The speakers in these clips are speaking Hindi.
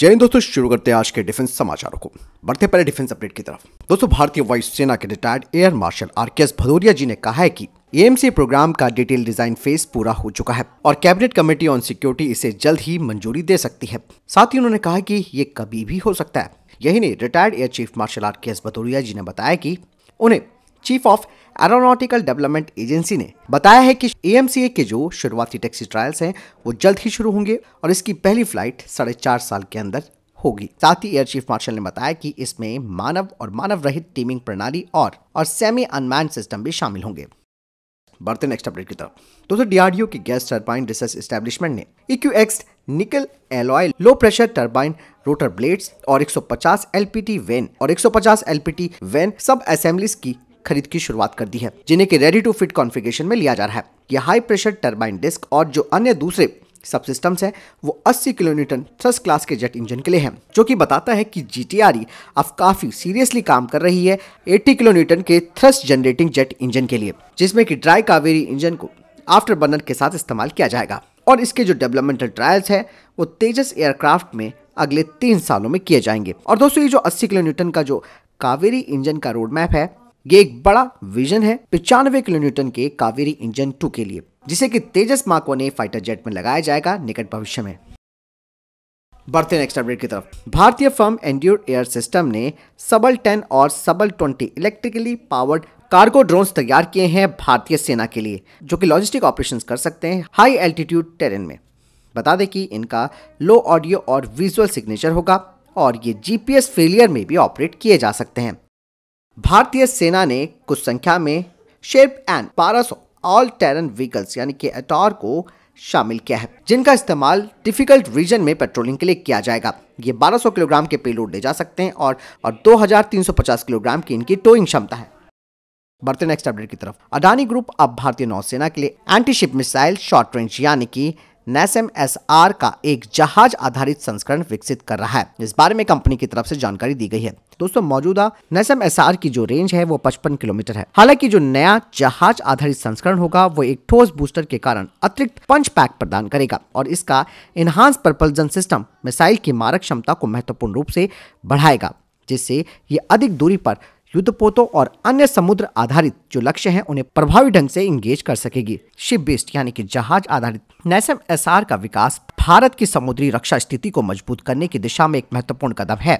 जय हिंद दोस्तों, शुरू करते हैं आज के डिफेंस समाचारों को। बढ़ते पहले डिफेंस अपडेट की तरफ। दोस्तों, भारतीय वायुसेना के retired air marshal RKS Bhadauria ji ने कहा है कि एएमसी प्रोग्राम का डिटेल डिजाइन फेज पूरा हो चुका है और कैबिनेट कमेटी ऑन सिक्योरिटी इसे जल्द ही मंजूरी दे सकती है। साथ ही उन्होंने कहा कि ये कभी भी हो सकता है। यही नहीं, retired air chief marshal RKS Bhadauria ji ने बताया कि उन्हें chief of aeronautical development agency ने बताया है कि एएमसीए के जो शुरुआती टैक्सी ट्रायल्स हैं वो जल्द ही शुरू होंगे और इसकी पहली फ्लाइट 4.5 साल के अंदर होगी। साथ ही एयर चीफ मार्शल ने बताया कि इसमें मानव और मानव रहित टीमिंग प्रणाली और सेमी अनमैन्ड सिस्टम भी शामिल होंगे। बढ़ते नेक्स्ट अपडेट की तरफ। दोस्तों, डीआरडीओ की गैस टरबाइन रिसर्च एस्टेब्लिशमेंट ने EQX निकल alloy low pressure turbine rotor blades और 150 LPT वेन और 150 LPT वेन सब असेंबलीज की खरीद की शुरुआत कर दी है, जिन्हें कि रेडी टू फिट कॉन्फ़िगरेशन में लिया जा रहा है। यह हाई प्रेशर टरबाइन डिस्क और जो अन्य दूसरे सब सिस्टम्स हैं वो 80 किलोन्यूटन थ्रस्ट क्लास के जेट इंजन के लिए हैं, जो कि बताता है कि GTRE अब काफी सीरियसली काम कर रही है 80 किलोन्यूटन के थ्रस्ट जनरेटिंग जेट इंजन के लिए, जिसमें कि ड्राई कावेरी इंजन को आफ्टर बर्नर के साथ इस्तेमाल किया जाएगा। और इसके जो डेवलपमेंटल ट्रायल्स है वो तेजस एयरक्राफ्ट में अगले 3 सालों में किए जाएंगे। और दोस्तों, ये जो 80 किलोन्यूटन का जो कावेरी इंजन का रोड मैप है, ये एक बड़ा विजन है 95 किलोन्यूटन के कावेरी इंजन 2 के लिए, जिसे कि तेजस मार्क 1A फाइटर जेट में लगाया जाएगा निकट भविष्य में। बढ़ते नेक्स्ट अपडेट की तरफ। भारतीय फर्म एंड्योर एयर सिस्टम ने सबल 10 और सबल 20 इलेक्ट्रिकली पावर्ड कार्गो ड्रोन्स तैयार किए हैं भारतीय सेना के लिए, जो कि लॉजिस्टिक ऑपरेशंस कर सकते हैं हाई एल्टीट्यूड टेरेन में। बता दें कि इनका लो ऑडियो और विजुअल सिग्नेचर होगा और ये GPS फेलियर में भी ऑपरेट किए जा सकते हैं। भारतीय सेना ने कुछ संख्या में shape and 1200 all terrain vehicles यानी कि एटॉर को शामिल किया है, जिनका इस्तेमाल डिफिकल्ट रीजन में पेट्रोलिंग के लिए किया जाएगा। ये 1200 किलोग्राम के पेलोड ले जा सकते हैं और 2350 किलोग्राम की इनकी टोइंग क्षमता है। बढ़ते नेक्स्ट अपडेट की तरफ। अडानी ग्रुप अब भारतीय नौसेना के लिए anti ship missile short range यानी कि NASAMS-R का एक जहाज आधारित संस्करण विकसित कर रहा है। इस बारे में कंपनी की तरफ से जानकारी दी गई है। दोस्तों, मौजूदा NASAMS-R की जो रेंज है वो 55 किलोमीटर है। हालांकि जो नया जहाज आधारित संस्करण होगा वो एक ठोस बूस्टर के कारण अतिरिक्त पंच पैक प्रदान करेगा और इसका इनहांस प्रपल्जन सिस्टम मिसाइल की मारक क्षमता को महत्वपूर्ण रूप से बढ़ाएगा, जिससे ये अधिक दूरी पर युद्धपोतों और अन्य समुद्र आधारित जो लक्ष्य हैं उन्हें प्रभावी ढंग से इंगेज कर सकेगी। शिप बेस्ड यानी कि जहाज आधारित NASAMS-R का विकास भारत की समुद्री रक्षा स्थिति को मजबूत करने की दिशा में एक महत्वपूर्ण कदम है।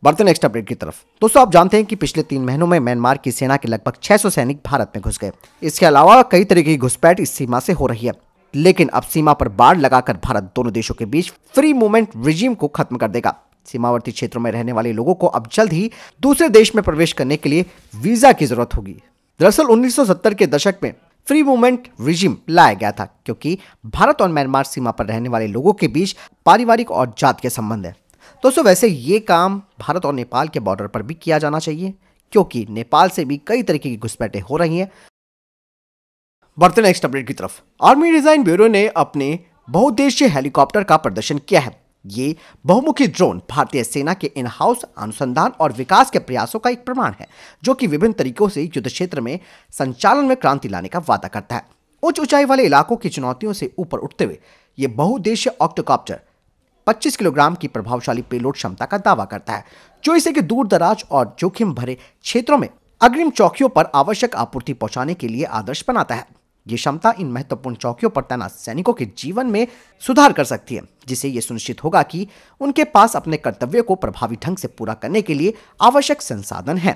बढ़ते नेक्स्ट अपडेट की तरफ। दोस्तों, आप जानते हैं कि पिछले 3 महीनों में म्यांमार की सेना के लगभग 600 सैनिक भारत में घुस गए। इसके अलावा कई तरह की घुसपैठ इस सीमा से हो रही है, लेकिन अब सीमा पर बाड़ लगाकर भारत दोनों देशों के बीच फ्री मूवमेंट रिजीम को खत्म कर देगा। सीमावर्ती क्षेत्रों में रहने वाले लोगों को अब जल्द ही दूसरे देश में प्रवेश करने के लिए वीजा की जरूरत होगी। दरअसल 1970 के दशक में फ्री मूवमेंट रिजीम लाया गया था, क्योंकि भारत और म्यांमार सीमा पर रहने वाले लोगों के बीच पारिवारिक और जातीय संबंध है। दोस्तों, वैसे ये काम भारत और नेपाल के बॉर्डर पर भी किया जाना चाहिए, क्योंकि नेपाल से भी कई तरीके की घुसपैठें हो रही हैं। बढ़ते नेक्स्ट अपडेट की तरफ। आर्मी डिजाइन ब्यूरो ने अपने बहुउद्देशीय हेलीकॉप्टर का प्रदर्शन किया है। ये बहुमुखी ड्रोन भारतीय सेना के इन हाउस अनुसंधान और विकास के प्रयासों का एक प्रमाण है, जो कि विभिन्न तरीकों से युद्ध क्षेत्र में संचालन में क्रांति लाने का वादा करता है। उच्च ऊंचाई वाले इलाकों की चुनौतियों से ऊपर उठते हुए ये बहुउद्देशीय ऑक्टोकॉप्टर 25 किलोग्राम की प्रभावशाली पेलोड क्षमता का दावा करता है, जो इसे कि दूर दराज और जोखिम भरे क्षेत्रों में अग्रिम चौकियों पर आवश्यक आपूर्ति पहुंचाने के लिए आदर्श बनाता है। ये क्षमता इन महत्वपूर्ण चौकियों पर तैनात सैनिकों के जीवन में सुधार कर सकती है, जिससे यह सुनिश्चित होगा कि उनके पास अपने कर्तव्यों को प्रभावी ढंग से पूरा करने के लिए आवश्यक संसाधन है।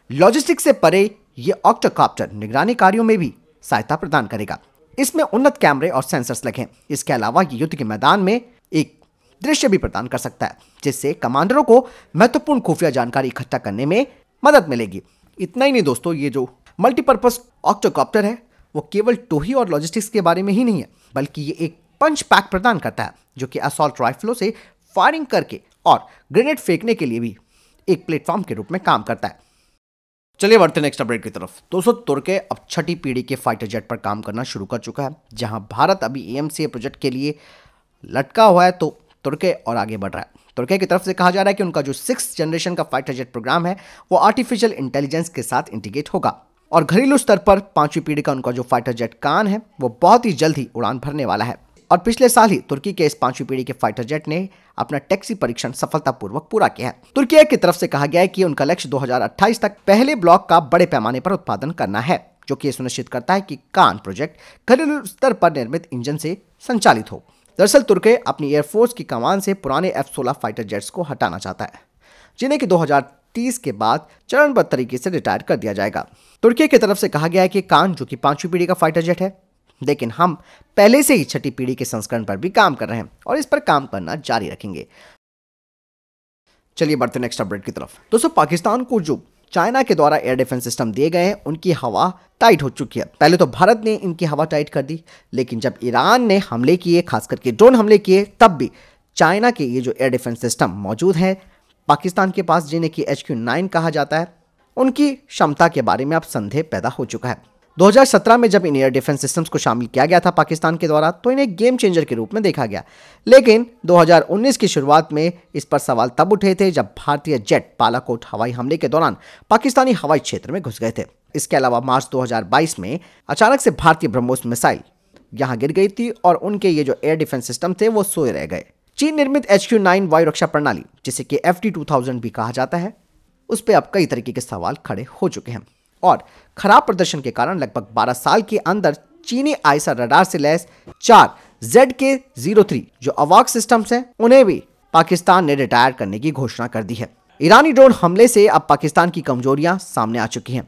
लॉजिस्टिक्स से परे ये ऑक्टोकॉप्टर निगरानी कार्यों में भी सहायता प्रदान करेगा। इसमें उन्नत कैमरे और सेंसर्स लगे हैं। इसके अलावा ये युद्ध के मैदान में एक दृश्य भी प्रदान कर सकता है, जिससे कमांडरों को महत्वपूर्ण खुफिया जानकारी इकट्ठा करने में मदद मिलेगी। इतना ही नहीं दोस्तों, ये जो मल्टीपर्पज ऑक्टोकॉप्टर है वो केवल टोही और लॉजिस्टिक्स के बारे में ही नहीं है, बल्कि ये एक पंच पैक प्रदान करता है, जो कि असॉल्ट राइफलों से फायरिंग करके और ग्रेनेड फेंकने के लिए भी एक प्लेटफॉर्म के रूप में काम करता है। चलिए बढ़ते नेक्स्ट अपडेट की तरफ। दोस्तों, तुर्की अब 6ठी पीढ़ी के फाइटर जेट पर काम करना शुरू कर चुका है। जहां भारत अभी एएमसीए प्रोजेक्ट के लिए लटका हुआ है, तो तुर्की और आगे बढ़ रहा है। तुर्की की तरफ से कहा जा रहा है कि उनका जो 6th जनरेशन का फाइटर जेट प्रोग्राम है वो आर्टिफिशियल इंटेलिजेंस के साथ इंटीग्रेट होगा और घरेलू स्तर पर 5वीं पीढ़ी का उनका जो फाइटर जेट कान है वो बहुत ही जल्द ही उड़ान भरने वाला है। और पिछले साल ही तुर्की के इस 5वीं पीढ़ी के फाइटर जेट ने अपना टैक्सी परीक्षण सफलतापूर्वक पूरा किया है। तुर्की की तरफ से कहा गया है कि उनका लक्ष्य 2028 तक पहले ब्लॉक का बड़े पैमाने पर उत्पादन करना है, जो कि सुनिश्चित करता है कि कान प्रोजेक्ट घरेलू स्तर पर निर्मित इंजन से संचालित हो। दरअसल तुर्की अपनी एयरफोर्स की कमान से पुराने F-16 फाइटर जेट्स को हटाना चाहता है, जिन्हें कि 2030 के बाद चरणबद्ध तरीके से रिटायर कर दिया जाएगा। तुर्की की तरफ से कहा गया है कि कान, जो कि 5वीं पीढ़ी का फाइटर जेट है, लेकिन हम पहले से ही 6ठी पीढ़ी के संस्करण पर भी काम कर रहे हैं और इस पर काम करना जारी रखेंगे। चलिए बढ़ते नेक्स्ट अपडेट की तरफ। दोस्तों, पाकिस्तान को जो चाइना के द्वारा एयर डिफेंस सिस्टम दिए गए हैं, उनकी हवा टाइट हो चुकी है। पहले तो भारत ने इनकी हवा टाइट कर दी, लेकिन जब ईरान ने हमले किए, खास करके ड्रोन हमले किए, तब भी चाइना के ये जो एयर डिफेंस सिस्टम मौजूद है पाकिस्तान के पास, जिन्हें कि HQ-9 कहा जाता है, उनकी क्षमता के बारे में अब संदेह पैदा हो चुका है। 2017 में जब इन एयर डिफेंस सिस्टम्स को शामिल किया गया था पाकिस्तान के द्वारा, तो इन्हें गेम चेंजर के रूप में देखा गया, लेकिन 2019 की शुरुआत में इस पर सवाल तब उठे थे जब भारतीय जेट बालाकोट हवाई हमले के दौरान पाकिस्तानी हवाई क्षेत्र में घुस गए थे। इसके अलावा मार्च 2022 में अचानक से भारतीय ब्रह्मोस मिसाइल यहां गिर गई थी और उनके ये जो एयर डिफेंस सिस्टम थे वो सोए रह गए। चीन निर्मित HQ-9 वायु रक्षा प्रणाली, जिसे कि FD-2000 भी कहा जाता है, उस पर अब कई तरीके के सवाल खड़े हो चुके हैं और खराब प्रदर्शन के कारण लगभग 12 साल के अंदर चीनी आईएसआर रडार से लैस 4 ZK-03 जो अवाक सिस्टम्स हैं, उन्हें भी पाकिस्तान ने रिटायर करने की घोषणा कर दी है। ईरानी ड्रोन हमले से अब पाकिस्तान की कमजोरियां सामने आ चुकी हैं।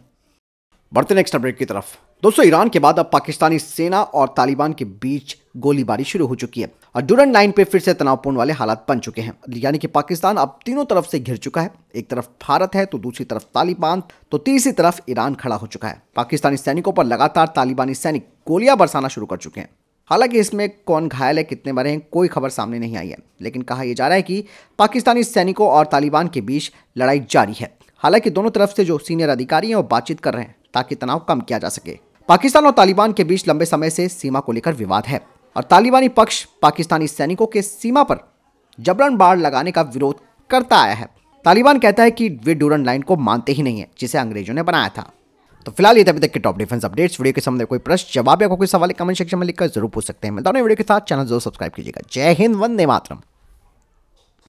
बढ़ते नेक्स्ट अपडेट की तरफ। दोस्तों, ईरान के बाद अब पाकिस्तानी सेना और तालिबान के बीच गोलीबारी शुरू हो चुकी है और ड्यूरन लाइन पे फिर से तनावपूर्ण वाले हालात बन चुके हैं। यानी कि पाकिस्तान अब तीनों तरफ से घिर चुका है। एक तरफ भारत है, तो दूसरी तरफ तालिबान, तो तीसरी तरफ ईरान खड़ा हो चुका है। पाकिस्तानी सैनिकों पर लगातार तालिबानी सैनिक गोलियां बरसाना शुरू कर चुके हैं। हालांकि इसमें कौन घायल है, कितने मरे हैं, कोई खबर सामने नहीं आई है, लेकिन कहा यह जा रहा है कि पाकिस्तानी सैनिकों और तालिबान के बीच लड़ाई जारी है। हालांकि दोनों तरफ से जो सीनियर अधिकारी हैं वो बातचीत कर रहे हैं ताकि तनाव कम किया जा सके। पाकिस्तान और तालिबान के बीच लंबे समय से सीमा को लेकर विवाद है और तालिबानी पक्ष पाकिस्तानी सैनिकों के सीमा पर जबरन बाड़ लगाने का विरोध करता आया है। तालिबान कहता है कि वे ड्यूरन लाइन को मानते ही नहीं है, जिसे अंग्रेजों ने बनाया था। तो फिलहाल ये अभी तक के टॉप डिफेंस अपडेट्स। वीडियो के सामने कोई प्रश्न, जवाब या कोई सवाल कमेंट सेक्शन में लिखकर जरूर पूछ सकते हैं। मैं दोनों वीडियो के साथ चैनल जरूर सब्सक्राइब कीजिएगा। जय हिंद, वंदे मातरम।